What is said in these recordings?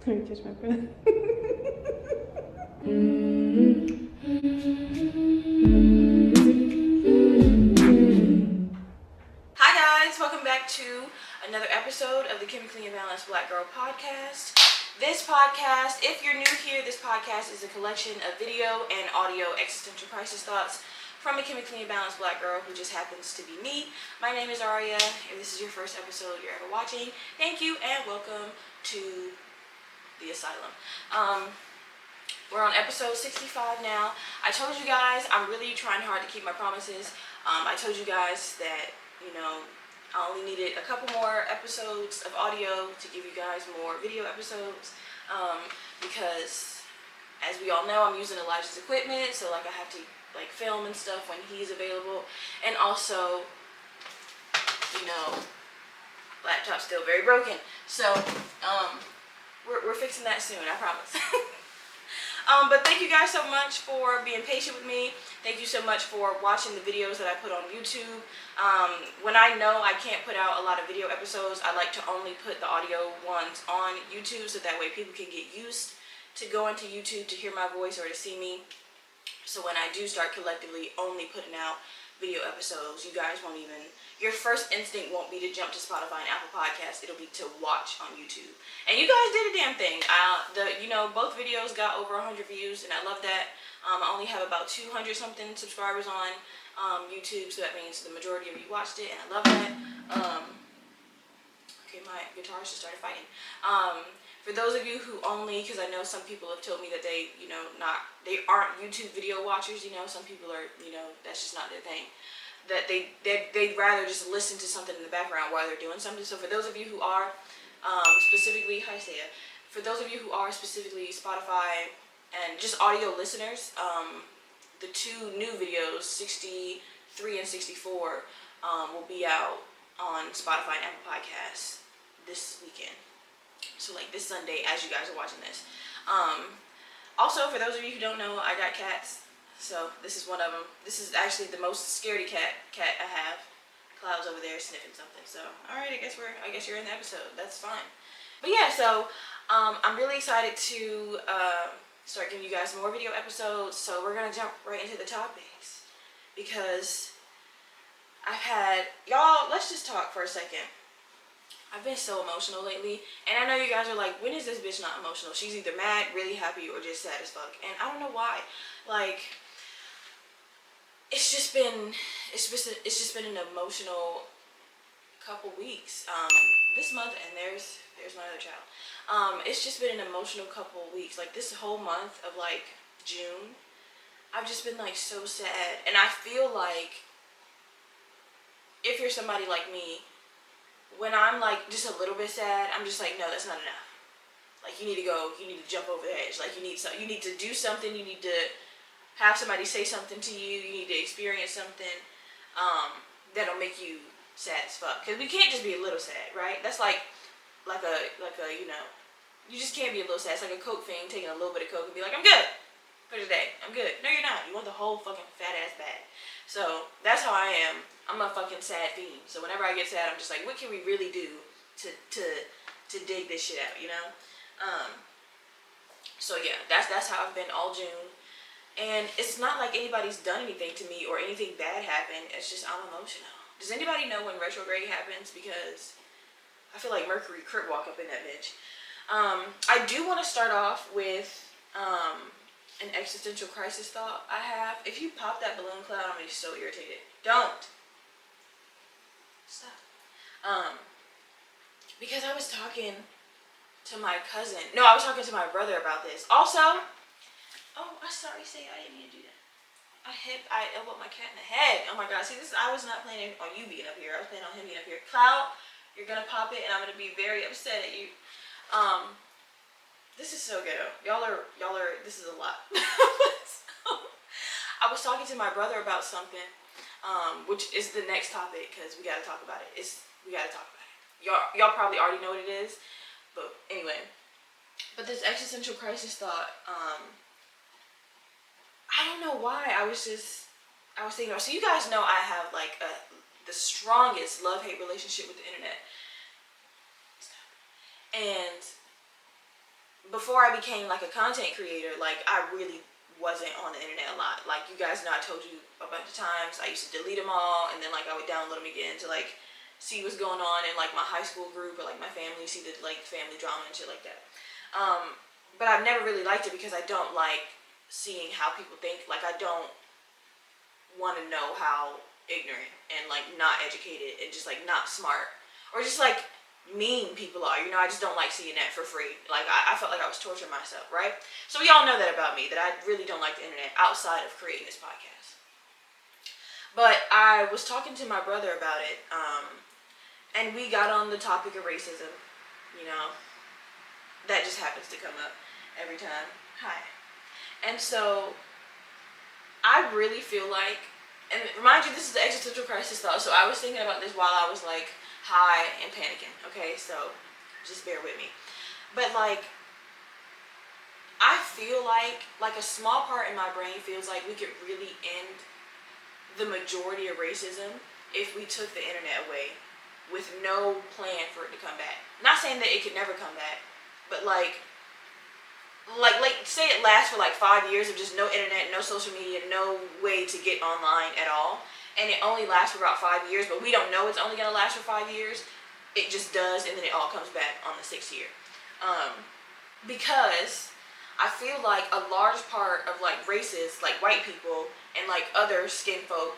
Let me catch my breath. Hi guys, welcome back to another episode of the Chemically Imbalanced Black Girl Podcast. This podcast, if you're new here, this podcast is a collection of video and audio existential crisis thoughts from a chemically imbalanced black girl who just happens to be me. My name is Aria. If this is your first episode you're ever watching, thank you and welcome to the asylum. We're on episode 65 now. I told you guys I'm really trying hard to keep my promises. I told you guys that, I only needed a couple more episodes of audio to give you guys more video episodes, because as we all know, I'm using Elijah's equipment, so like I have to film and stuff when he's available, and also, laptop's still very broken, so we're fixing that soon, I promise. But thank you guys so much for being patient with me. Thank you so much for watching the videos that I put on YouTube. When I know I can't put out a lot of video episodes, I like to only put the audio ones on YouTube, so that way people can get used to going to YouTube to hear my voice or to see me. So when I do start collectively only putting out video episodes, you guys won't even, your first instinct won't be to jump to Spotify and Apple Podcasts. It'll be to watch on YouTube. And you guys did a damn thing. Both videos got over 100 views, and I love that. I only have about 200 something subscribers on YouTube, so that means the majority of you watched it, and I love that. Okay, my guitar just started fighting. For those of you who only, because I know some people have told me that they aren't YouTube video watchers. Some people are, that's just not their thing. That they'd rather just listen to something in the background while they're doing something. So for those of you who are specifically, hi Saya, for those of you who are specifically Spotify and just audio listeners, the two new videos, 63 and 64, will be out on Spotify and Apple Podcasts this weekend. So like this Sunday, as you guys are watching this. Also, for those of you who don't know, I got cats. So this is one of them. This is actually the most scaredy cat I have. Cloud's over there sniffing something. So all right, I guess you're in the episode. That's fine. But yeah, so I'm really excited to start giving you guys more video episodes. So we're gonna jump right into the topics, because I've had y'all. Let's just talk for a second. I've been so emotional lately, and I know you guys are like, when is this bitch not emotional? She's either mad, really happy, or just sad as fuck. And I don't know why. Like, it's just been an emotional couple weeks. This month, and there's my other child. It's just been an emotional couple weeks. Like this whole month of like June, I've just been like so sad, and I feel like if you're somebody like me, when I'm like just a little bit sad, I'm just like, no, that's not enough. Like you need to jump over the edge. Like you need to do something. You need to have somebody say something to you. You need to experience something that'll make you sad as fuck. Because we can't just be a little sad, right? That's like a you just can't be a little sad. It's like a coke fiend taking a little bit of coke and be like, I'm good for today. I'm good. No, you're not. You want the whole fucking fat ass bag. So that's how I am. I'm a fucking sad fiend. So whenever I get sad, I'm just like, what can we really do to dig this shit out, So yeah, that's how I've been all June. And it's not like anybody's done anything to me or anything bad happened. It's just I'm emotional. Does anybody know when retrograde happens? Because I feel like Mercury could walk up in that bitch. I do want to start off with an existential crisis thought I have. If you pop that balloon, Cloud, I'm gonna be so irritated. Don't. Stop. Because I was talking to my cousin. No, I was talking to my brother about this. Also, I'm sorry, say I didn't mean to do that. I elbowed my cat in the head. Oh my god, see this, I was not planning on you being up here. I was planning on him being up here. Cloud, you're gonna pop it and I'm gonna be very upset at you. This is so ghetto. Y'all are, this is a lot. So, I was talking to my brother about something, which is the next topic, because we gotta talk about it. We gotta talk about it. Y'all probably already know what it is, but anyway. But this existential crisis thought, I don't know why, I was thinking about, so you guys know I have like the strongest love-hate relationship with the internet. And before I became like a content creator, like I really wasn't on the internet a lot. Like you guys know, I told you a bunch of times, I used to delete them all, and then like I would download them again to like see what's going on in like my high school group or like my family, see the like family drama and shit like that. But I've never really liked it because I don't like seeing how people think. Like I don't want to know how ignorant and like not educated and just like not smart or just like mean people are. I just don't like seeing that for free. Like I felt like I was torturing myself, right? So we all know that about me, that I really don't like the internet outside of creating this podcast. But I was talking to my brother about it, and we got on the topic of racism. That just happens to come up every time. Hi. And so I really feel like, and remind you, this is the existential crisis thought, so I was thinking about this while I was like high and panicking, okay? So just bear with me. But like, I feel like a small part in my brain feels like we could really end the majority of racism if we took the internet away with no plan for it to come back. Not saying that it could never come back, but like say it lasts for like 5 years of just no internet, no social media, no way to get online at all, and it only lasts for about 5 years, but we don't know it's only gonna last for 5 years. It just does, and then it all comes back on the 6th year. Because I feel like a large part of like racists, like white people and like other skin folk,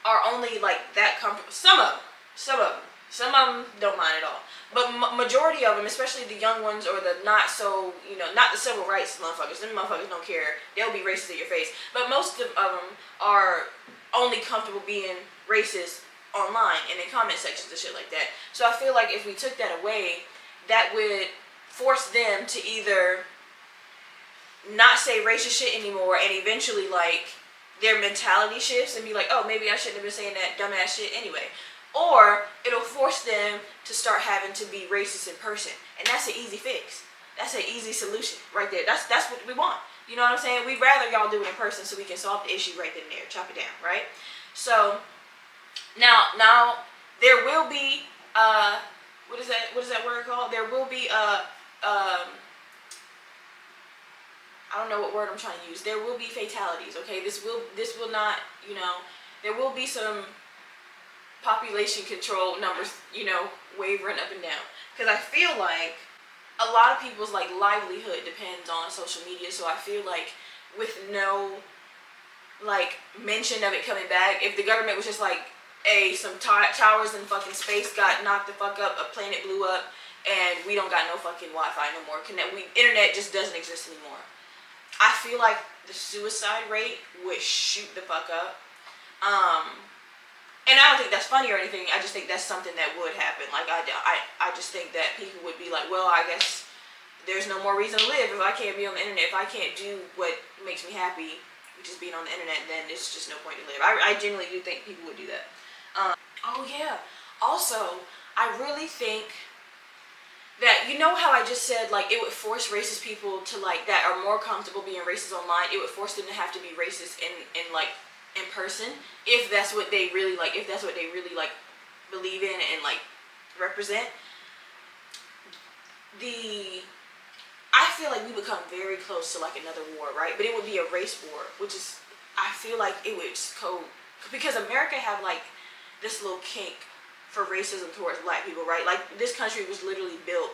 are only like that comfortable. Some of them don't mind at all. But majority of them, especially the young ones or the not so, not the civil rights motherfuckers. Them motherfuckers don't care. They'll be racist at your face. But most of them are only comfortable being racist online and in comment sections and shit like that. So I feel like if we took that away, that would force them to either not say racist shit anymore, and eventually like their mentality shifts and be like, oh, maybe I shouldn't have been saying that dumbass shit anyway. Or it'll force them to start having to be racist in person, and that's an easy fix. That's an easy solution right there. That's what we want. You know what I'm saying? We'd rather y'all do it in person so we can solve the issue right then and there, chop it down, right? So now there will be what is that word called? There will be I don't know what word I'm trying to use. There will be fatalities, okay? This will not, there will be some population control numbers, wavering up and down. Because I feel like a lot of people's like livelihood depends on social media. So I feel like with no like mention of it coming back, if the government was just like, hey, some towers in fucking space got knocked the fuck up, a planet blew up, and we don't got no fucking Wi-Fi no more. Internet just doesn't exist anymore. I feel like the suicide rate would shoot the fuck up. And I don't think that's funny or anything. I just think that's something that would happen. Like I just think that people would be like, well, I guess there's no more reason to live if I can't be on the internet. If I can't do what makes me happy, which is being on the internet, then it's just no point to live. I genuinely do think people would do that. Oh yeah. Also, I really think that, how I just said, like, it would force racist people to, like, that are more comfortable being racist online, it would force them to have to be racist in person, if that's what they really, like, believe in and, like, represent. I feel like we become very close to, like, another war, right? But it would be a race war, which is, I feel like it would just because America have, like, this little kink for racism towards black people, right? Like, this country was literally built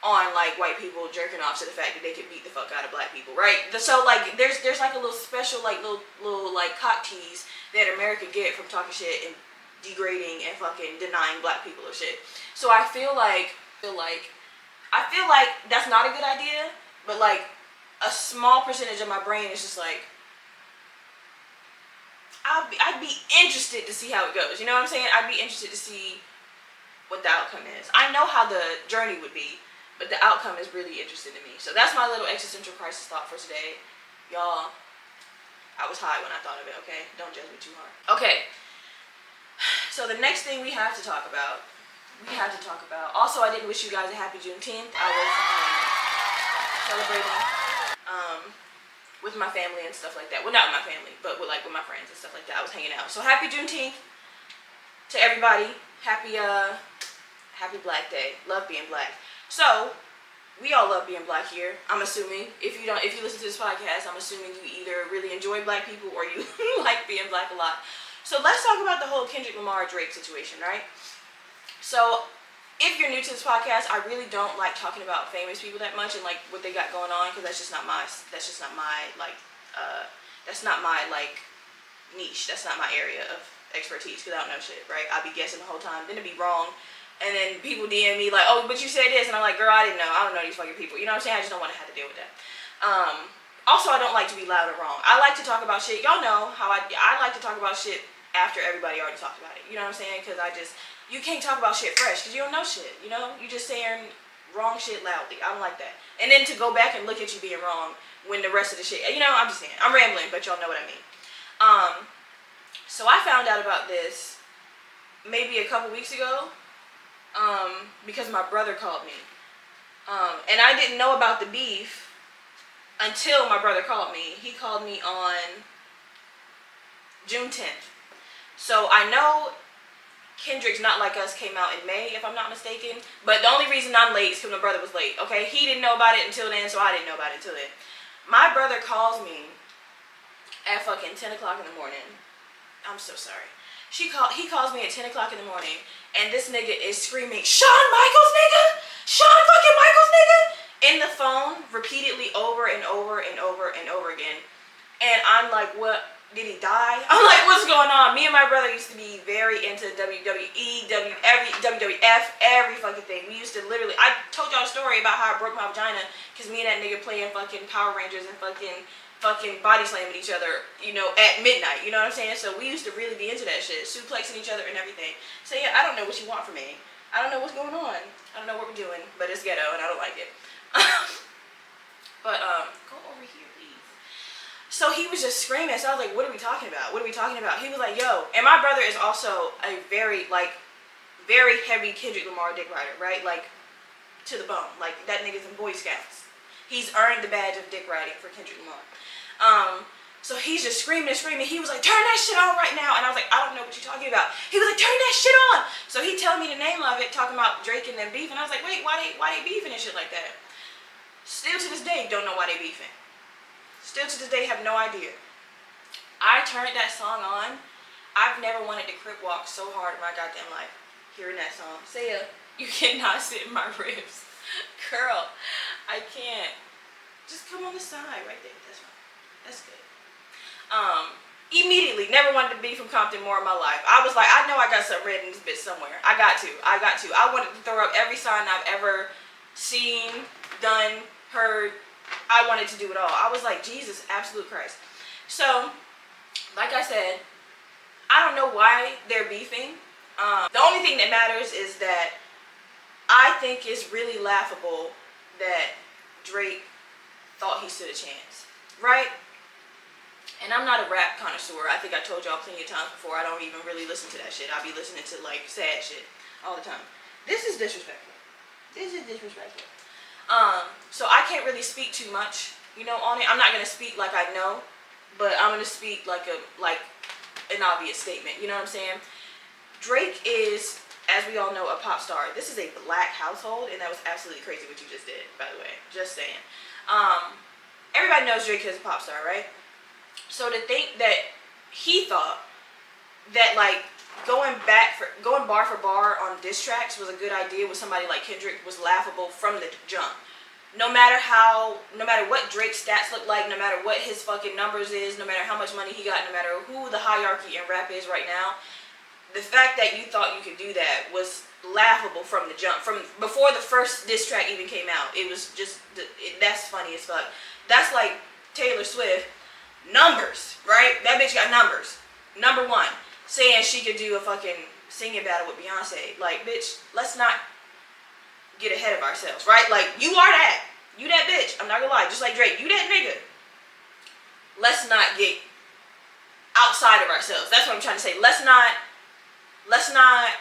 on, like, white people jerking off to the fact that they could beat the fuck out of black people, right? So, like, there's like, a little special, like, little like, cock tease that America get from talking shit and degrading and fucking denying black people or shit. So I feel like that's not a good idea, but, like, a small percentage of my brain is just like, I'd be interested to see how it goes. You know what I'm saying? I'd be interested to see what the outcome is. I know how the journey would be, but the outcome is really interesting to me. So that's my little existential crisis thought for today. Y'all, I was high when I thought of it, okay? Don't judge me too hard. Okay. So the next thing we have to talk about, also, I didn't wish you guys a happy Juneteenth. I was celebrating with my family and stuff like that. Well, not with my family, but with my friends and stuff like that. I was hanging out. So happy Juneteenth to everybody. Happy Black Day. Love being black. So we all love being black here. I'm assuming if you listen to this podcast, I'm assuming you either really enjoy black people or you like being black a lot. So let's talk about the whole Kendrick Lamar Drake situation, right? So if you're new to this podcast, I really don't like talking about famous people that much and like what they got going on, because that's just not my like niche. That's not my area of expertise, because I don't know shit, right? I'll be guessing the whole time, then it'd be wrong. And then people DM me like, oh, but you said this, and I'm like, girl, I didn't know. I don't know these fucking people. You know what I'm saying? I just don't want to have to deal with that. Also, I don't like to be loud or wrong. I like to talk about shit. Y'all know how I like to talk about shit after everybody already talked about it. You know what I'm saying? Because you can't talk about shit fresh because you don't know shit. You know, you just saying wrong shit loudly. I don't like that. And then to go back and look at you being wrong when the rest of the shit, you know, I'm just saying, I'm rambling, but y'all know what I mean. So I found out about this maybe a couple weeks ago. Because my brother called me. And I didn't know about the beef until my brother called me. He called me on June 10th. So I know Kendrick's Not Like Us came out in May, if I'm not mistaken. But the only reason I'm late is because my brother was late, okay? He didn't know about it until then, so I didn't know about it until then. My brother calls me at fucking 10 o'clock in the morning. I'm so sorry. He calls me at 10 o'clock in the morning, and this nigga is screaming, Shawn Michaels, nigga! Shawn fucking Michaels, nigga! In the phone, repeatedly over and over and over and over again. And I'm like, what? Did he die? I'm like, what's going on? Me and my brother used to be very into WWE, WWF, every fucking thing. We used to literally, I told y'all a story about how I broke my vagina because me and that nigga playing fucking Power Rangers and fucking body slamming each other, you know, at midnight, you know what I'm saying? So we used to really be into that shit, suplexing each other and everything. So yeah, I don't know what you want from me. I don't know what's going on. I don't know what we're doing, but it's ghetto and I don't like it. But go over here, please. So he was just screaming, so I was like, what are we talking about? What are we talking about? He was like, yo, and my brother is also a very heavy Kendrick Lamar dick rider, right? Like, to the bone. Like, that nigga's in Boy Scouts. He's earned the badge of dick riding for Kendrick Lamar. So he's just screaming and screaming. He was like, turn that shit on right now. And I was like, I don't know what you're talking about. He was like, turn that shit on. So he telling me the name of it, talking about Drake and them beef. And I was like, wait, why they beefing and shit like that? Still to this day, don't know why they beefing. Still to this day, have no idea. I turned that song on. I've never wanted to crip walk so hard in my goddamn life. Hearing that song. Saya, you cannot sit in my ribs. Girl, I can't. Just come on the side right there. That's fine. That's good. Immediately, never wanted to be from Compton more in my life. I was like, I know I got something red in this bitch somewhere. I got to. I wanted to throw up every sign I've ever seen, done, heard. I wanted to do it all. I was like, Jesus, absolute Christ. So, like I said, I don't know why they're beefing. The only thing that matters is that I think it's really laughable that Drake thought he stood a chance, right? And I'm not a rap connoisseur. I think I told y'all plenty of times before, I don't even really listen to that shit. I be listening to like sad shit all the time. This is disrespectful. So I can't really speak too much, you know, on it. I'm not gonna speak like I know, but I'm gonna speak like an obvious statement. You know what I'm saying? Drake is, as we all know, a pop star. This is a black household, and that was absolutely crazy what you just did, by the way. Just saying. Everybody knows Drake is a pop star, right? So to think that he thought that like going bar for bar on diss tracks was a good idea with somebody like Kendrick was laughable from the jump. No matter what Drake's stats look like, no matter what his fucking numbers is, no matter how much money he got, no matter who the hierarchy in rap is right now, the fact that you thought you could do that was laughable from the jump. From before the first diss track even came out, it was just, that's funny as fuck. That's like Taylor Swift, numbers, right? That bitch got numbers. Number one, saying she could do a fucking singing battle with Beyonce. Like, bitch, let's not get ahead of ourselves, right? Like, you are that. You that bitch. I'm not gonna lie. Just like Drake, you that nigga. Let's not get outside of ourselves. That's what I'm trying to say. Let's not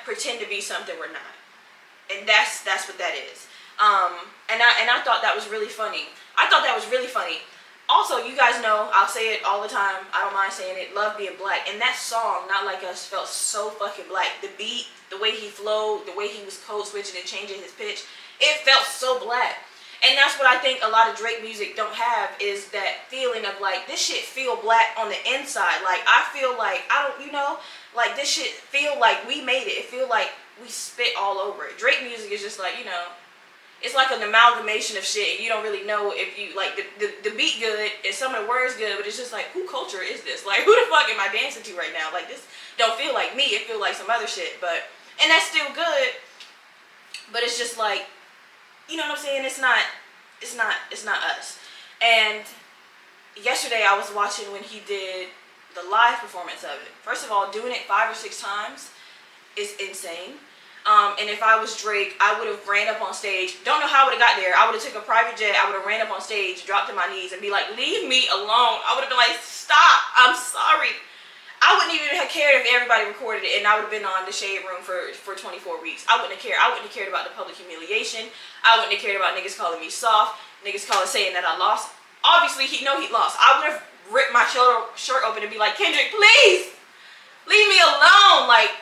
pretend to be something we're not. And that's what that is. And I thought that was really funny. Also, you guys know, I'll say it all the time, I don't mind saying it, Love Being Black. And that song, Not Like Us, felt so fucking black. The beat, the way he flowed, the way he was code switching and changing his pitch, it felt so black. And that's what I think a lot of Drake music don't have, is that feeling of like, this shit feel black on the inside. Like, I feel like, I don't, you know, like this shit feel like we made it. It feel like we spit all over it. Drake music is just like, you know, it's like an amalgamation of shit. You don't really know if you, like, the beat good and some of the words good, but it's just like, who culture is this? Like, who the fuck am I dancing to right now? Like, this don't feel like me. It feel like some other shit. But, and that's still good, but it's just like, you know what I'm saying? It's not us. And yesterday I was watching when he did the live performance of it. First of all, doing it 5 or 6 times is insane. And if I was Drake, I would have ran up on stage. Don't know how I would have got there. I would have took a private jet. I would have ran up on stage, dropped to my knees, and be like, leave me alone. I would have been like, stop. I'm sorry. I wouldn't even have cared if everybody recorded it, and I would have been on the Shade Room for 24 weeks. I wouldn't have cared. I wouldn't have cared about the public humiliation. I wouldn't have cared about niggas calling me soft, niggas saying that I lost. Obviously, he lost. I would have ripped my shirt open and be like, Kendrick, please, leave me alone. Like,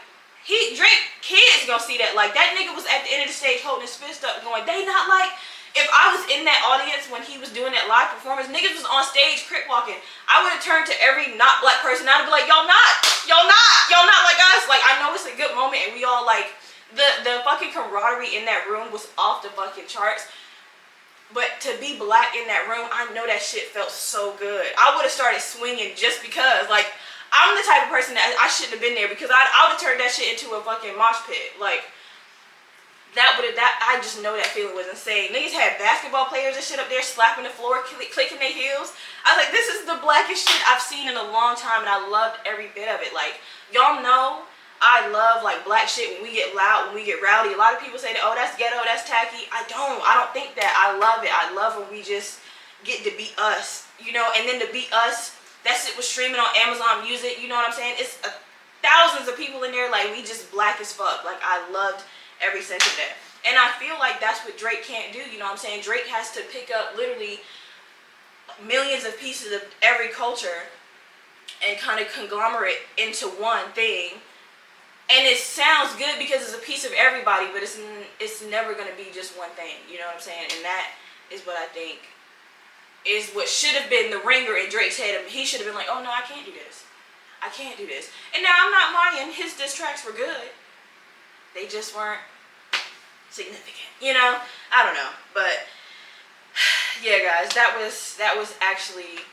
Drake kids gonna see that. Like, that nigga was at the end of the stage holding his fist up going, they not like. If I was in that audience when he was doing that live performance, niggas was on stage crip walking. I would have turned to every not black person. I'd be like, y'all not like us. Like, I know it's a good moment and we all like, the fucking camaraderie in that room was off the fucking charts. But to be black in that room, I know that shit felt so good. I would have started swinging just because, like, I'm the type of person that I shouldn't have been there, because I would have turned that shit into a fucking mosh pit. Like, I just know that feeling was insane. Niggas had basketball players and shit up there slapping the floor, clicking their heels. I was like, this is the blackest shit I've seen in a long time, and I loved every bit of it. Like, y'all know I love, like, black shit when we get loud, when we get rowdy. A lot of people say that, oh, that's ghetto, that's tacky. I don't think that. I love it. I love when we just get to be us, you know, and then to be us, that shit was streaming on Amazon Music, you know what I'm saying? It's thousands of people in there, like, we just black as fuck. Like, I loved every second of that. And I feel like that's what Drake can't do, you know what I'm saying? Drake has to pick up literally millions of pieces of every culture and kind of conglomerate into one thing. And it sounds good because it's a piece of everybody, but it's never going to be just one thing, you know what I'm saying? And that is what I think is what should have been the ringer in Drake's head. He should have been like, oh no, I can't do this. I can't do this. And now I'm not lying, his diss tracks were good. They just weren't significant, you know? I don't know, but yeah, guys, that was actually,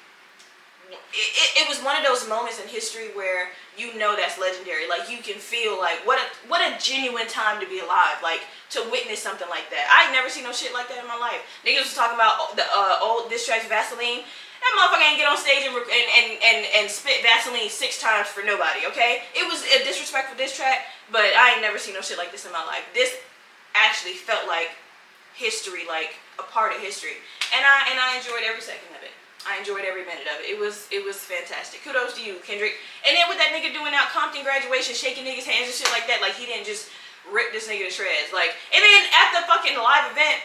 it was one of those moments in history where you know that's legendary. Like, you can feel like what a genuine time to be alive, like, to witness something like that. I ain't never seen no shit like that in my life. Niggas was talking about the old diss tracks, Vaseline. That motherfucker ain't get on stage and spit Vaseline 6 times for nobody, okay? It was a disrespectful diss track, but I ain't never seen no shit like this in my life. This actually felt like history, like a part of history. And I enjoyed every second of it. I enjoyed every minute of it. It was fantastic. Kudos to you, Kendrick. And then with that nigga doing out Compton graduation, shaking niggas' hands and shit like that, like, he didn't just rip this nigga to shreds. Like, and then at the fucking live event,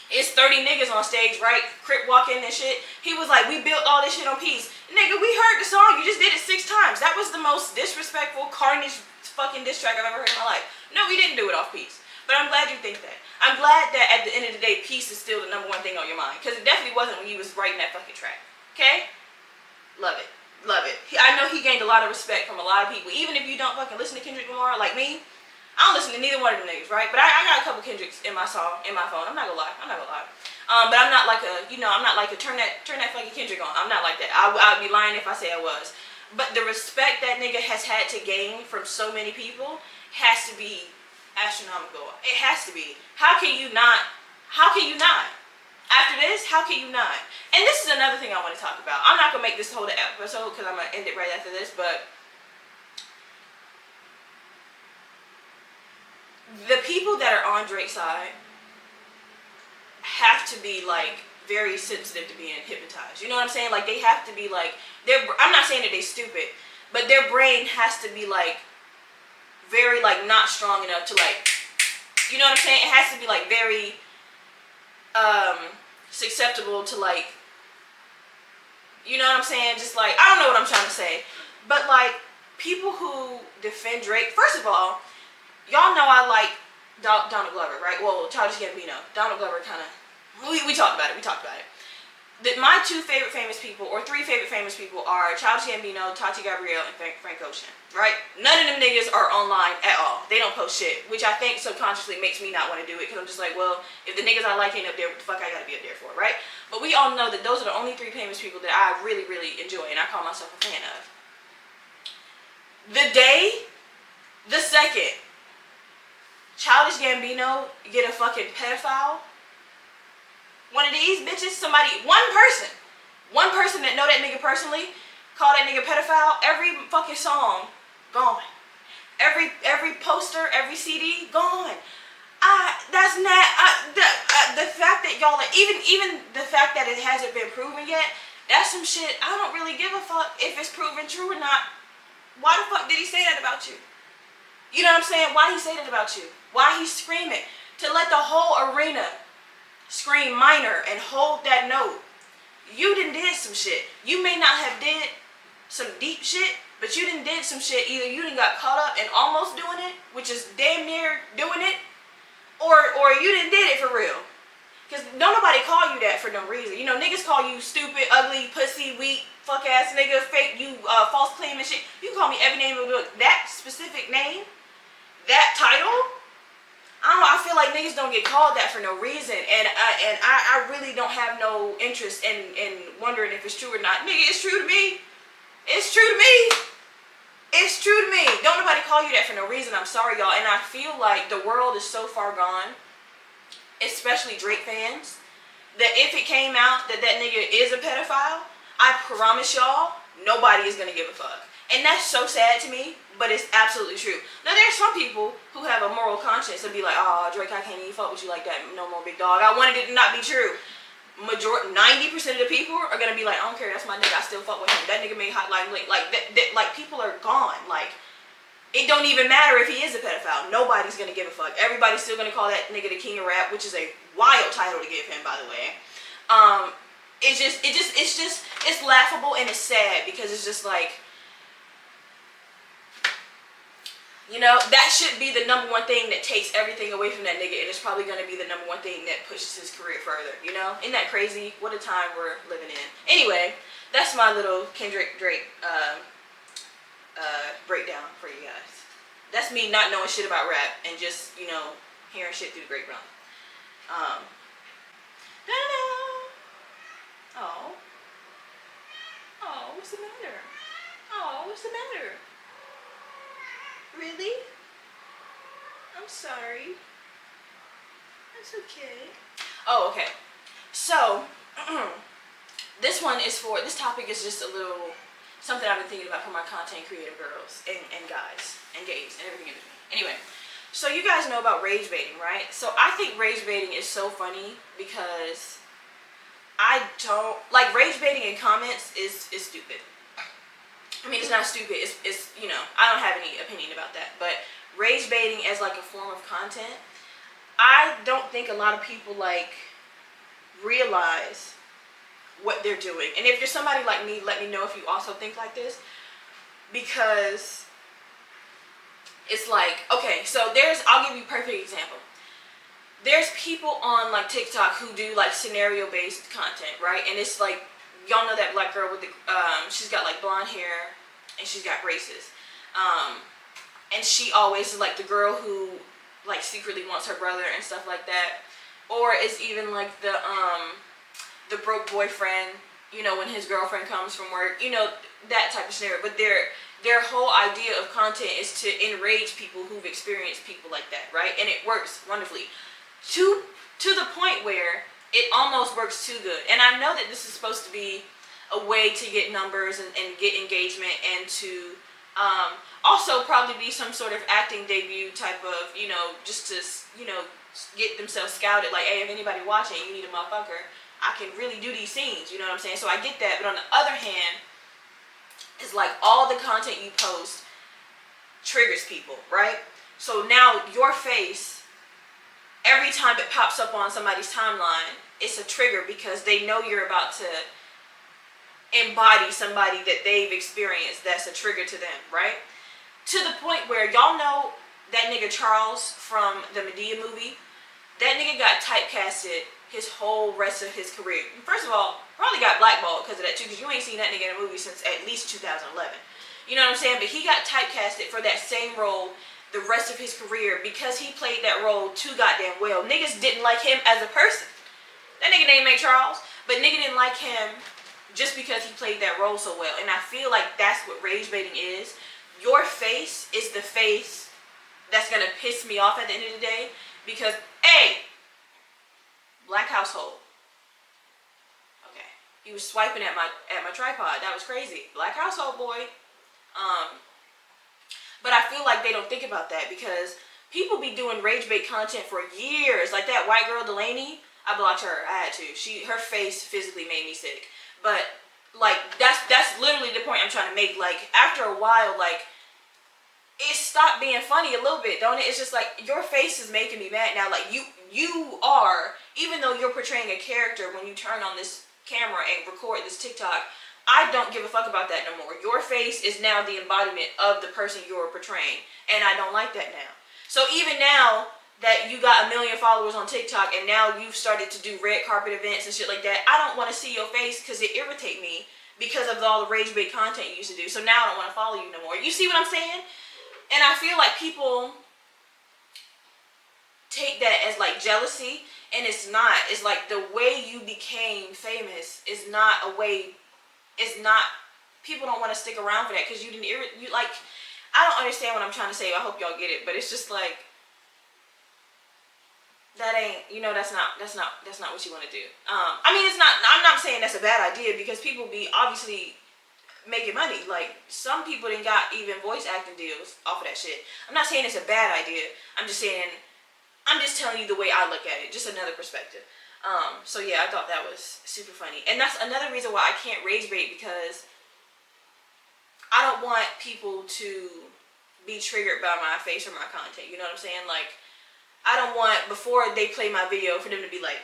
it's 30 niggas on stage, right? Crip walking and shit. He was like, we built all this shit on peace. Nigga, we heard the song. You just did it 6 times. That was the most disrespectful, carnage fucking diss track I've ever heard in my life. No, we didn't do it off peace. But I'm glad you think that. I'm glad that at the end of the day, peace is still the #1 thing on your mind. Because it definitely wasn't when you was writing that fucking track. Okay? Love it. Love it. I know he gained a lot of respect from a lot of people. Even if you don't fucking listen to Kendrick Lamar like me, I don't listen to neither one of them niggas, right? But I got a couple Kendricks in my phone. I'm not gonna lie. But I'm not like a, you know, I'm not like a turn that fucking Kendrick on. I'm not like that. I'd be lying if I say I was. But the respect that nigga has had to gain from so many people has to be astronomical. It has to be. How can you not? After this, how can you not? And this is another thing I want to talk about. I'm not gonna make this whole episode because I'm gonna end it right after this, but the people that are on Drake's side have to be like very sensitive to being hypnotized. You know what I'm saying? Like, they have to be like, I'm not saying that they're stupid, but their brain has to be like very like not strong enough to like, you know what I'm saying? It has to be like very susceptible to like, you know what I'm saying? Just like, I don't know what I'm trying to say, but like, people who defend Drake, first of all, y'all know I like Donald Glover, right? Well, Childish Gambino. Donald Glover kind of We talked about it. My two favorite famous people, or three favorite famous people, are Childish Gambino, Tati Gabrielle, and Frank Ocean. Right? None of them niggas are online at all. They don't post shit, which I think subconsciously makes me not want to do it, because I'm just like, well, if the niggas I like ain't up there, what the fuck I gotta be up there for, right? But we all know that those are the only three famous people that I really, really enjoy, and I call myself a fan of. The second Childish Gambino get a fucking pedophile, one of these bitches, one person that know that nigga personally, call that nigga pedophile, every fucking song, gone. Every poster, every CD, gone. That's not, the fact that y'all, even the fact that it hasn't been proven yet, that's some shit. I don't really give a fuck if it's proven true or not. Why the fuck did he say that about you? You know what I'm saying? Why he say that about you? Why he screaming? To let the whole arena scream minor and hold that note. You done did some shit. You may not have did some deep shit, but you done did some shit. Either you done got caught up and almost doing it, which is damn near doing it, or you done did it for real. Because don't nobody call you that for no reason. You know, niggas call you stupid, ugly, pussy, weak, fuck ass nigga, fake, you false claim and shit. You can call me every name of the book. That specific name, that title, I don't know, I feel like niggas don't get called that for no reason, and I really don't have no interest in wondering if it's true or not. Nigga, it's true to me. It's true to me. It's true to me. Don't nobody call you that for no reason. I'm sorry, y'all. And I feel like the world is so far gone, especially Drake fans, that if it came out that nigga is a pedophile, I promise y'all, nobody is gonna give a fuck. And that's so sad to me, but it's absolutely true. Now, there's some people who have a moral conscience and be like, oh, Drake, I can't even fuck with you like that no more, big dog. I wanted it to not be true. 90% of the people are gonna be like, I don't care, that's my nigga, I still fuck with him. That nigga made Hotline Bling. Like, like, people are gone. Like, it don't even matter if he is a pedophile. Nobody's gonna give a fuck. Everybody's still gonna call that nigga the king of rap, which is a wild title to give him, by the way. It's laughable and it's sad, because it's just like, you know, that should be the number one thing that takes everything away from that nigga, and it's probably going to be the number one thing that pushes his career further, you know? Isn't that crazy? What a time we're living in. Anyway, that's my little Kendrick Drake breakdown for you guys. That's me not knowing shit about rap and just, you know, hearing shit through the grapevine. Oh, what's the matter? Oh, what's the matter? Really? I'm sorry. That's okay. Oh, okay. So, this topic is just a little, something I've been thinking about for my content creative girls and guys and gays and everything in between. Anyway, so you guys know about rage baiting, right? So I think rage baiting is so funny because rage baiting in comments is stupid. I mean, it's not stupid, it's, you know, I don't have any opinion about that, but rage baiting as like a form of content, I don't think a lot of people like realize what they're doing. And if you're somebody like me, let me know if you also think like this, because it's like, okay, so I'll give you a perfect example. There's people on like TikTok who do like scenario based content, right? And it's like, y'all know that black girl with the, she's got like blonde hair and she's got braces. And she always is like the girl who like secretly wants her brother and stuff like that. Or is even like the broke boyfriend, you know, when his girlfriend comes from work, you know, that type of scenario. But their whole idea of content is to enrage people who've experienced people like that, right? And it works wonderfully. To the point where it almost works too good. And I know that this is supposed to be a way to get numbers and get engagement, and to also probably be some sort of acting debut type of, you know, just to, you know, get themselves scouted. Like, hey, if anybody watching, you need a motherfucker, I can really do these scenes, you know what I'm saying? So I get that. But on the other hand, it's like all the content you post triggers people, right? So now your face, every time it pops up on somebody's timeline, it's a trigger, because they know you're about to embody somebody that they've experienced that's a trigger to them, right? To the point where, y'all know that nigga Charles from the Medea movie? That nigga got typecasted his whole rest of his career. First of all, probably got blackballed because of that too, because you ain't seen that nigga in a movie since at least 2011. You know what I'm saying? But he got typecasted for that same role the rest of his career because he played that role too goddamn well. Niggas didn't like him as a person. That nigga name ain't Charles, but nigga didn't like him just because he played that role so well. And I feel like that's what rage baiting is. Your face is the face that's gonna piss me off at the end of the day, because black household. Okay, he was swiping at my tripod. That was crazy. Black household, boy. But I feel like they don't think about that because people be doing rage bait content for years. Like that white girl Delaney, I blocked her. I had to. Her face physically made me sick. But like that's literally the point I'm trying to make. Like after a while, like it stopped being funny a little bit, don't it? It's just like your face is making me mad now. Like you are, even though you're portraying a character when you turn on this camera and record this TikTok, I don't give a fuck about that no more. Your face is now the embodiment of the person you're portraying, and I don't like that now. So even now that you got 1 million followers on TikTok and now you've started to do red carpet events and shit like that, I don't want to see your face because it irritates me because of all the rage bait content you used to do. So now I don't want to follow you no more. You see what I'm saying? And I feel like people take that as like jealousy, and it's not. It's like the way you became famous is not a way. It's not. People don't want to stick around for that because you didn't. You like. I don't understand what I'm trying to say. I hope y'all get it, but it's just like that ain't. You know, that's not what you want to do. I mean, it's not. I'm not saying that's a bad idea because people be obviously making money. Like some people didn't got even voice acting deals off of that shit. I'm not saying it's a bad idea. I'm just telling you the way I look at it, just another perspective. So yeah, I thought that was super funny, and that's another reason why I can't rage bait, because I don't want people to be triggered by my face or my content. You know what I'm saying? Like I don't want, before they play my video, for them to be like,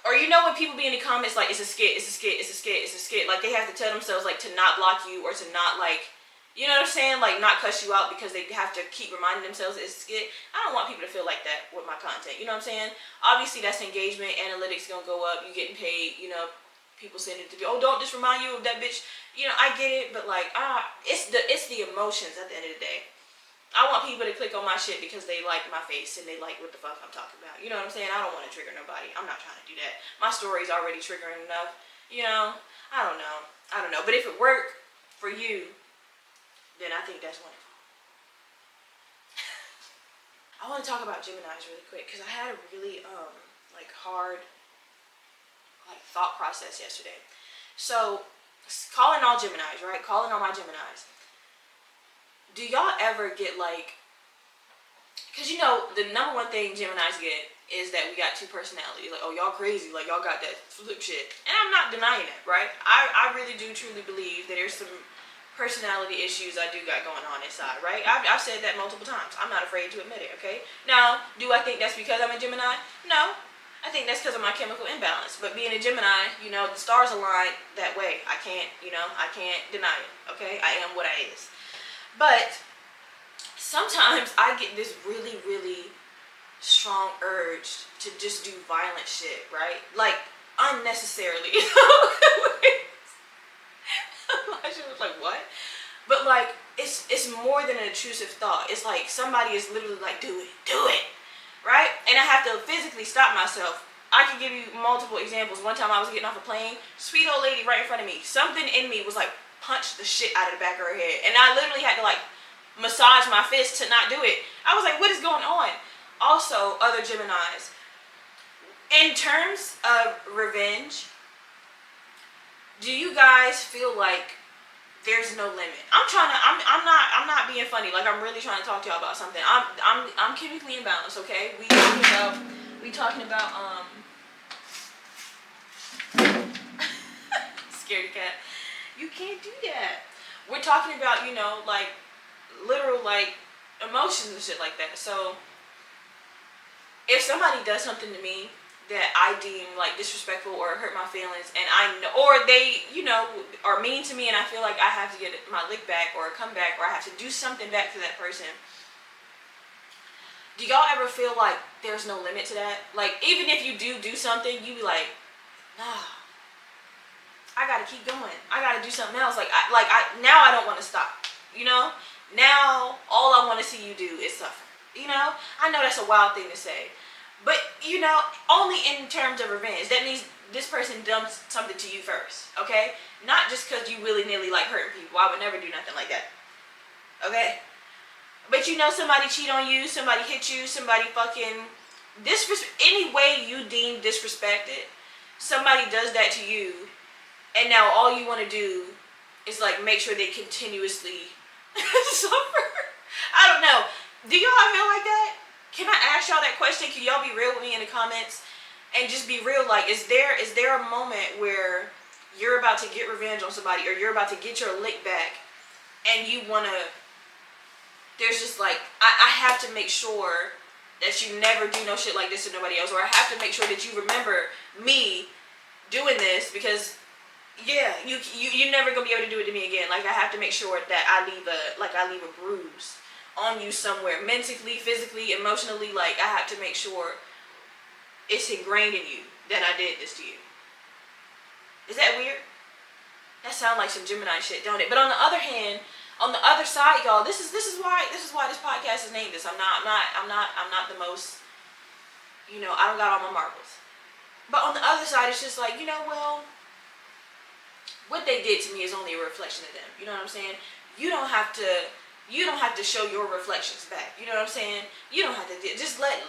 or you know when people be in the comments like it's a skit, it's a skit, it's a skit, it's a skit. Like they have to tell themselves like to not block you or to not like, you know what I'm saying? Like not cuss you out because they have to keep reminding themselves it's a skit. I don't want people to feel like that with my content. You know what I'm saying? Obviously that's engagement, analytics gonna go up, you getting paid, you know, people send it to you, oh don't just remind you of that bitch. You know, I get it, but like it's the emotions at the end of the day. I want people to click on my shit because they like my face and they like what the fuck I'm talking about. You know what I'm saying? I don't want to trigger nobody. I'm not trying to do that. My story's already triggering enough. You know? I don't know. But if it worked for you, then I think that's wonderful. I want to talk about Geminis really quick because I had a really like hard like thought process yesterday. So calling all Geminis, right? Calling all my Geminis. Do y'all ever get like, because you know the number one thing Geminis get is that we got two personalities. Like, oh y'all crazy, like y'all got that flip shit. And I'm not denying that, right? I really do truly believe that there's some personality issues I do got going on inside, right? I've said that multiple times. I'm not afraid to admit it, okay? Now, do I think that's because I'm a Gemini? No. I think that's because of my chemical imbalance. But being a Gemini, you know, the stars align that way. I can't deny it, okay? I am what I is. But sometimes I get this really, really strong urge to just do violent shit, right? Like, unnecessarily. Elijah was like, what? But like, it's more than an intrusive thought. It's like somebody is literally like, do it, right? And I have to physically stop myself. I can give you multiple examples. One time I was getting off a plane, sweet old lady right in front of me. Something in me was like, punch the shit out of the back of her head. And I literally had to like massage my fist to not do it. I was like, what is going on? Also, other Geminis. In terms of revenge, do you guys feel like there's no limit? I'm not being funny. Like I'm really trying to talk to y'all about something. I'm chemically imbalanced, okay? We talking about scaredy cat. You can't do that. We're talking about, you know, like literal like emotions and shit like that. So if somebody does something to me that I deem like disrespectful or hurt my feelings, and I know, or they, you know, are mean to me, and I feel like I have to get my lick back or come back, or I have to do something back to that person, do y'all ever feel like there's no limit to that? Like, even if you do something, you be like, nah, I gotta keep going. I gotta do something else. Now I don't want to stop. You know? Now all I want to see you do is suffer. You know? I know that's a wild thing to say, but you know, only in terms of revenge. That means this person done something to you first. Okay? Not just because you willy-nilly like hurting people. I would never do nothing like that. Okay? But you know, somebody cheat on you, somebody hit you, somebody fucking any way you deem disrespected, somebody does that to you, and now all you want to do is like make sure they continuously suffer. I don't know. Do y'all feel like that? Can I ask y'all that question? Can y'all be real with me in the comments and just be real? Like, is there a moment where you're about to get revenge on somebody, or you're about to get your lick back, and you want to, there's just like, I have to make sure that you never do no shit like this to nobody else, or I have to make sure that you remember me doing this, because yeah, you're never gonna be able to do it to me again. Like, I have to make sure that I leave a bruise on you somewhere, mentally, physically, emotionally. Like, I have to make sure it's ingrained in you that I did this to you. Is that weird? That sounds like some Gemini shit, don't it? But on the other hand, on the other side, y'all, this is why this podcast is named this. I'm not the most, you know, I don't got all my marbles. But on the other side, it's just like, you know, well, what they did to me is only a reflection of them. You know what I'm saying? You don't have to show your reflections back. You know what I'm saying? You don't have to just let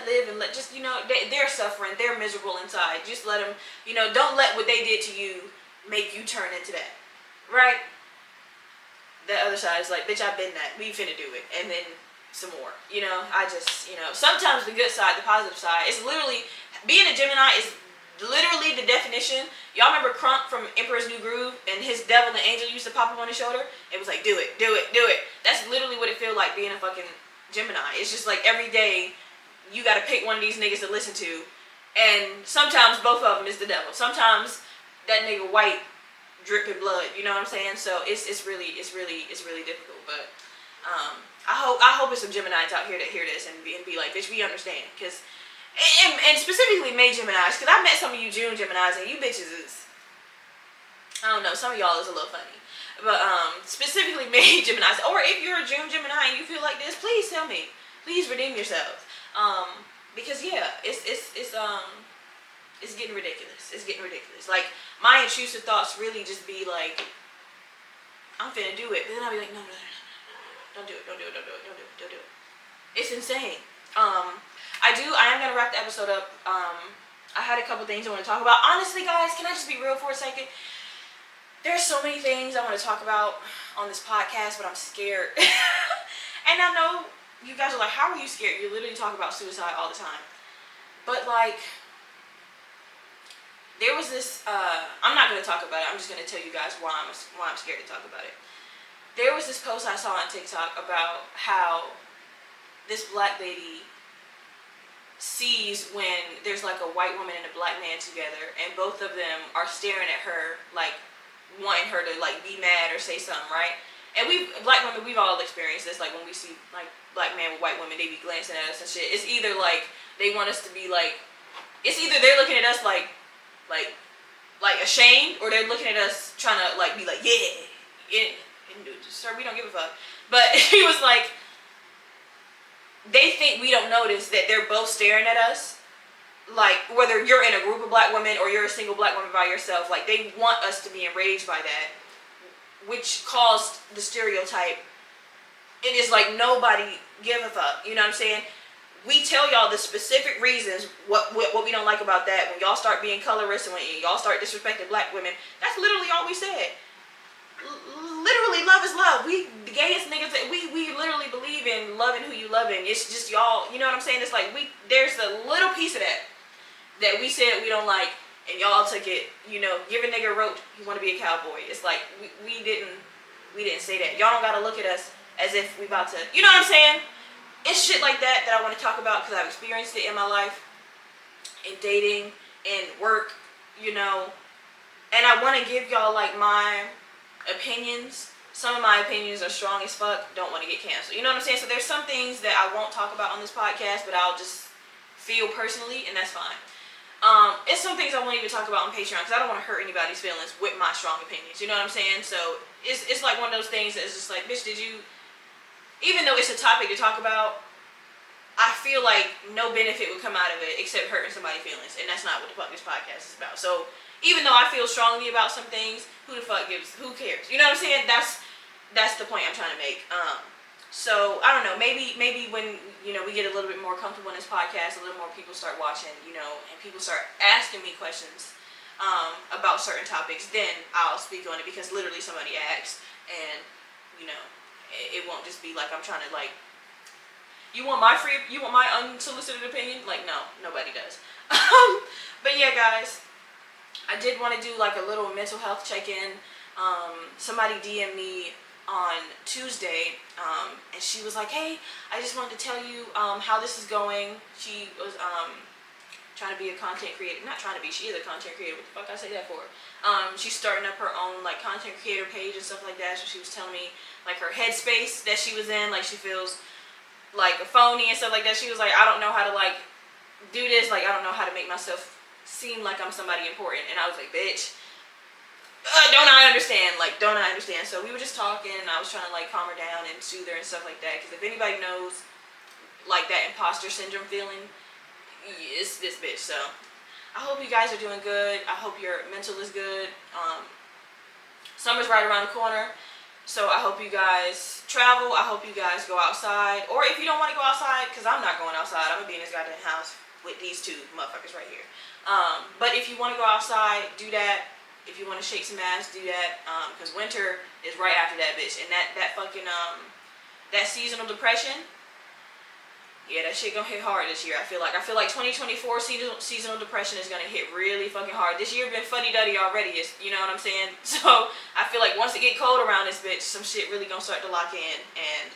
live, and let, just, you know, they're suffering, they're miserable inside. Just let them, you know, don't let what they did to you make you turn into that, right? The other side is like, bitch, I've been that. We finna do it, and then some more. You know, I just, you know, sometimes the good side, the positive side, it's literally, being a Gemini is literally the definition. Y'all remember Crump from Emperor's New Groove, and his devil and angel used to pop him on his shoulder? It was like, do it, do it, do it. That's literally what it feels like being a fucking Gemini. It's just like every day you gotta pick one of these niggas to listen to, and sometimes both of them is the devil. Sometimes that nigga white dripping blood, you know what I'm saying? So it's really difficult. But I hope it's some Geminis out here that hear this and be like, bitch, we understand. Because and specifically May Geminis, because I met some of you June Geminis, and you bitches is, I don't know, some of y'all is a little funny. But specifically May Geminis, or if you're a June Gemini and you feel like this, please tell me. Please redeem yourselves. Because yeah, it's getting ridiculous. It's getting ridiculous. Like, my intrusive thoughts really just be like, I'm finna do it. But then I'll be like, no. Don't do it. Don't do it. It's insane. I am gonna wrap the episode up. I had a couple things I want to talk about. Honestly, guys, can I just be real for a second? There's so many things I want to talk about on this podcast, but I'm scared. And I know you guys are like, how are you scared? You literally talk about suicide all the time. But like, there was this, I'm not going to talk about it. I'm just going to tell you guys why I'm scared to talk about it. There was this post I saw on TikTok about how this black lady sees when there's like a white woman and a black man together, and both of them are staring at her, like wanting her to like be mad or say something, right? And black women, we've all experienced this. Like, when we see like black men with white women, they be glancing at us and shit. It's either like they want us to be like, it's either they're looking at us like ashamed, or they're looking at us trying to like be like, yeah, sir, we don't give a fuck. But he was like, they think we don't notice that they're both staring at us. Like, whether you're in a group of black women or you're a single black woman by yourself, like, they want us to be enraged by that, which caused the stereotype. It is like nobody give a fuck, you know what I'm saying? We tell y'all the specific reasons what we don't like about that. When y'all start being colorist and when y'all start disrespecting black women, that's literally all we said. Literally, love is love. We the gayest niggas, we literally believe in loving who you loving. It's just y'all, you know what I'm saying? It's like there's a little piece of that we said we don't like, and y'all took it, you know, give a nigga a rope, you want to be a cowboy. It's like we didn't say that. Y'all don't gotta look at us as if we about to, you know what I'm saying? It's shit like that I want to talk about, because I've experienced it in my life, in dating, in work, you know, and I want to give y'all like my opinions some of my opinions are strong as fuck, don't want to get canceled. You know what I'm saying? So there's some things that I won't talk about on this podcast, but I'll just feel personally, and that's fine. It's some things I won't even talk about on Patreon because I don't want to hurt anybody's feelings with my strong opinions. You know what I'm saying? So it's like one of those things that's just like, bitch, did you? Even though it's a topic to talk about, I feel like no benefit would come out of it except hurting somebody's feelings, and that's not what the fuck this podcast is about. So even though I feel strongly about some things, who cares? You know what I'm saying? That's the point I'm trying to make. So I don't know, maybe when, you know, we get a little bit more comfortable in this podcast, a little more people start watching, you know, and people start asking me questions about certain topics, then I'll speak on it, because literally somebody asked, and you know, it won't just be like I'm trying to like, you want my unsolicited opinion? Like, no, nobody does. But yeah, guys, I did want to do like a little mental health check-in. Somebody DM'd me on Tuesday, and she was like, hey, I just wanted to tell you how this is going. She was trying to be a content creator. Not trying to be, she is a content creator. What the fuck I say that for? She's starting up her own like content creator page and stuff like that. So she was telling me like her headspace that she was in, like she feels like a phony and stuff like that. She was like, I don't know how to like do this, like I don't know how to make myself seem like I'm somebody important. And I was like, bitch, don't I understand? Like, don't I understand? So we were just talking, and I was trying to like calm her down and soothe her and stuff like that. Because if anybody knows like that imposter syndrome feeling, it's this bitch. So I hope you guys are doing good. I hope your mental is good. Summer's right around the corner, so I hope you guys travel. I hope you guys go outside, or if you don't want to go outside, because I'm not going outside, I'm gonna be in this goddamn house with these two motherfuckers right here. But if you want to go outside, do that. If you want to shake some ass, do that. Because winter is right after that bitch, and that fucking that seasonal depression. Yeah, that shit gonna hit hard this year. I feel like 2024 seasonal depression is gonna hit really fucking hard. This year been fuddy-duddy already, you know what I'm saying? So I feel like once it get cold around this bitch, some shit really gonna start to lock in, and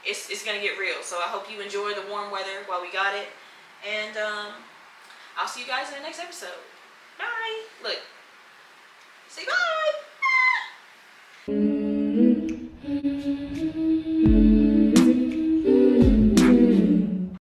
it's gonna get real. So I hope you enjoy the warm weather while we got it, and I'll see you guys in the next episode. Bye. Look, say bye.